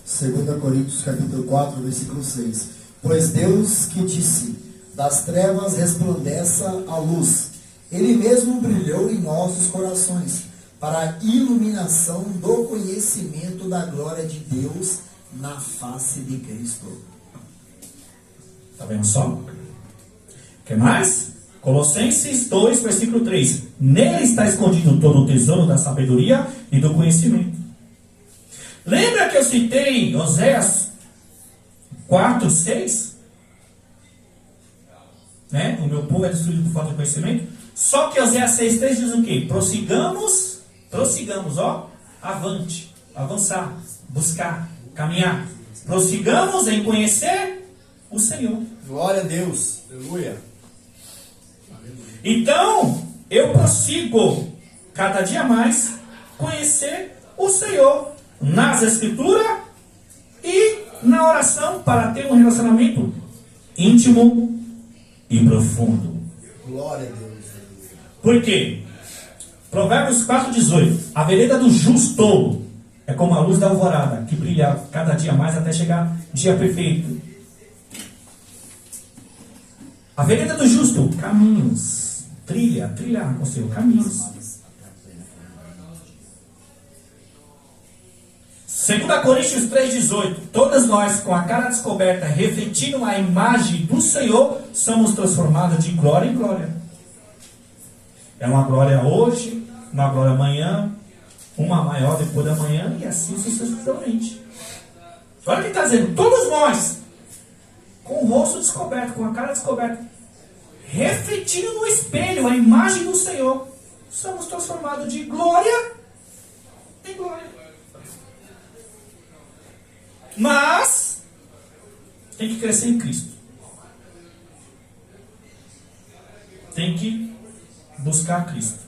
2 Coríntios capítulo 4, versículo 6. Pois Deus que disse, das trevas resplandeça a luz, Ele mesmo brilhou em nossos corações, para a iluminação do conhecimento da glória de Deus na face de Cristo. Está vendo só? O que mais? Colossenses 2, versículo 3. Nele está escondido todo o tesouro da sabedoria e do conhecimento. Lembra que eu citei Oséias 4, 6? Né? O meu povo é destruído por falta de conhecimento. Só que Oséias 6, 3 diz o quê? Prossigamos, ó, avante, avançar, buscar, caminhar. Prossigamos em conhecer o Senhor. Glória a Deus. Aleluia. Então, eu prossigo cada dia mais conhecer o Senhor nas Escrituras e na oração para ter um relacionamento íntimo e profundo. Glória a Deus. Por quê? Provérbios 4,18. A vereda do justo é como a luz da alvorada, que brilha cada dia mais até chegar dia perfeito. A vereda do justo, caminhos. Trilhar com seu caminhos. 2 Coríntios 3,18. Todas nós, com a cara descoberta, refletindo a imagem do Senhor, somos transformados de glória em glória. É uma glória hoje, uma glória amanhã, uma maior depois da manhã, e assim sucessivamente. Olha o que está dizendo. Todos nós, com o rosto descoberto, com a cara descoberta, refletindo no espelho a imagem do Senhor, somos transformados de glória em glória. Mas tem que crescer em Cristo. Tem que buscar Cristo.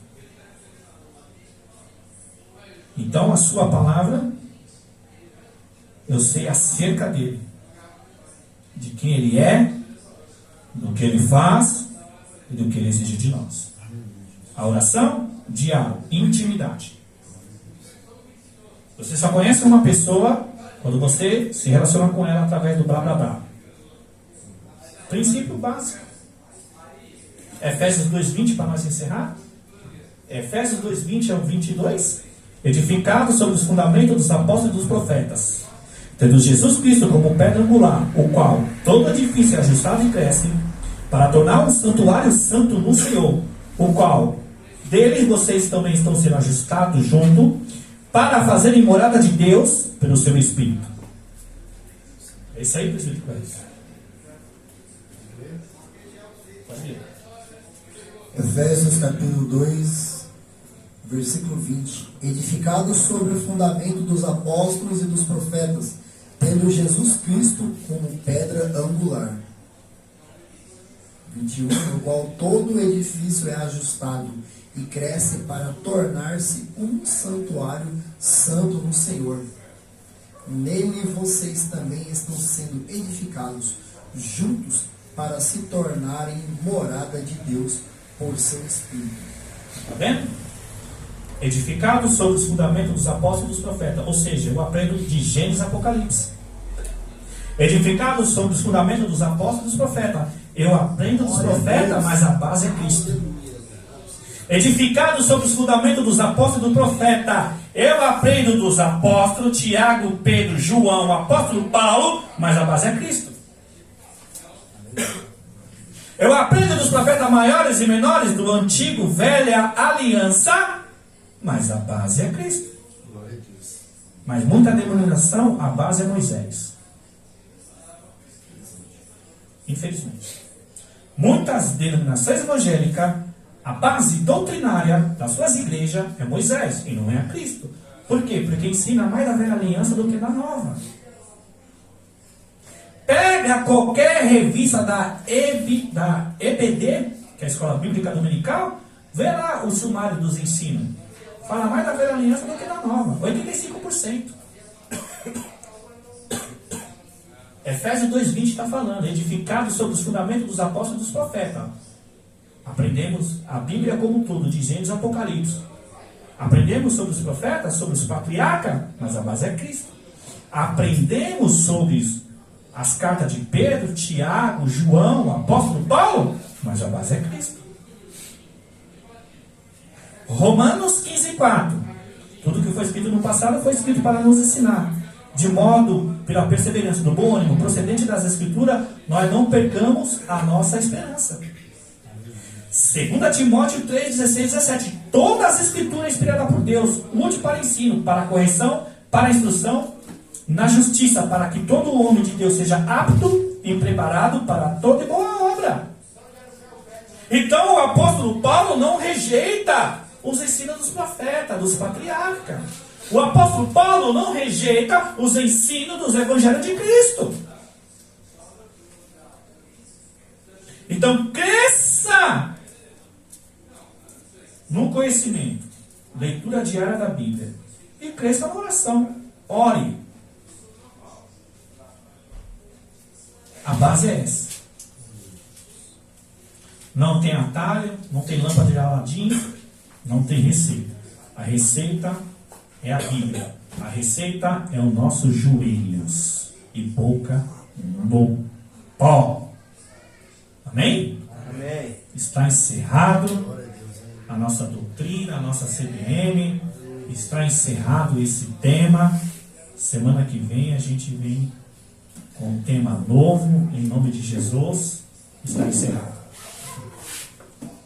Então a sua palavra, eu sei acerca dele, de quem ele é, do que ele faz e do que ele exige de nós. A oração, diálogo, intimidade. Você só conhece uma pessoa quando você se relaciona com ela através do blá blá blá. Princípio básico. Efésios 2:20 para nós encerrar. Efésios 2:20 ao 22. Edificado sobre os fundamentos dos apóstolos e dos profetas, tendo Jesus Cristo como pedra angular, o qual todo edifício é ajustado e cresce, para tornar um santuário santo no Senhor, o qual deles vocês também estão sendo ajustados junto, para fazerem morada de Deus pelo seu Espírito. É isso aí, presbítero Cláudio. Pode ler. Efésios capítulo 2, versículo 20. Edificado sobre o fundamento dos apóstolos e dos profetas, tendo Jesus Cristo como pedra angular. 21. No qual todo o edifício é ajustado e cresce para tornar-se um santuário santo no Senhor. Nele vocês também estão sendo edificados juntos para se tornarem morada de Deus por seu Espírito. Está vendo? Edificado sobre os fundamentos dos apóstolos e dos profetas. Ou seja, eu aprendo de Gênesis a Apocalipse. Edificado sobre os fundamentos dos apóstolos e dos profetas. Eu aprendo dos profetas, mas a base é Cristo. Edificado sobre os fundamentos dos apóstolos e do profeta. Eu aprendo dos apóstolos, Tiago, Pedro, João, o apóstolo Paulo, mas a base é Cristo. Eu aprendo dos profetas maiores e menores do antigo, velha aliança, mas a base é Cristo. Mas muita denominação, a base é Moisés. Infelizmente. Muitas denominações evangélicas, a base doutrinária das suas igrejas é Moisés e não é a Cristo. Por quê? Porque ensina mais da velha aliança do que da nova. Pega qualquer revista da EBD, que é a Escola Bíblica Dominical, vê lá o sumário dos ensinos. Fala mais da velha aliança do que da nova. 85%. Efésios 2,20 está falando, edificado sobre os fundamentos dos apóstolos e dos profetas. Aprendemos a Bíblia como um todo, de Gênesis e Apocalipse. Aprendemos sobre os profetas, sobre os patriarcas, mas a base é Cristo. Aprendemos sobre as cartas de Pedro, Tiago, João, o apóstolo Paulo, mas a base é Cristo. Romanos 15,4. Tudo que foi escrito no passado foi escrito para nos ensinar, de modo, pela perseverança do bom ânimo procedente das Escrituras, nós não percamos a nossa esperança. 2 Timóteo 3, 16, 17. Toda as Escrituras é inspirada por Deus, útil para ensino, para correção, para instrução, na justiça, para que todo homem de Deus seja apto e preparado para toda boa obra. Então o apóstolo Paulo não rejeita os ensinos dos profetas, dos patriarcas. O apóstolo Paulo não rejeita os ensinos dos evangelhos de Cristo. Então cresça no conhecimento, leitura diária da Bíblia, e cresça na oração. Ore. A base é essa. Não tem atalho, não tem lâmpada de Aladim, não tem receita. A receita é a Bíblia. A receita é os nossos joelhos e boca no pó. Amém? Amém. Está encerrado a nossa doutrina, a nossa CBM. Está encerrado esse tema. Semana que vem a gente vem com um tema novo, em nome de Jesus. Está encerrado.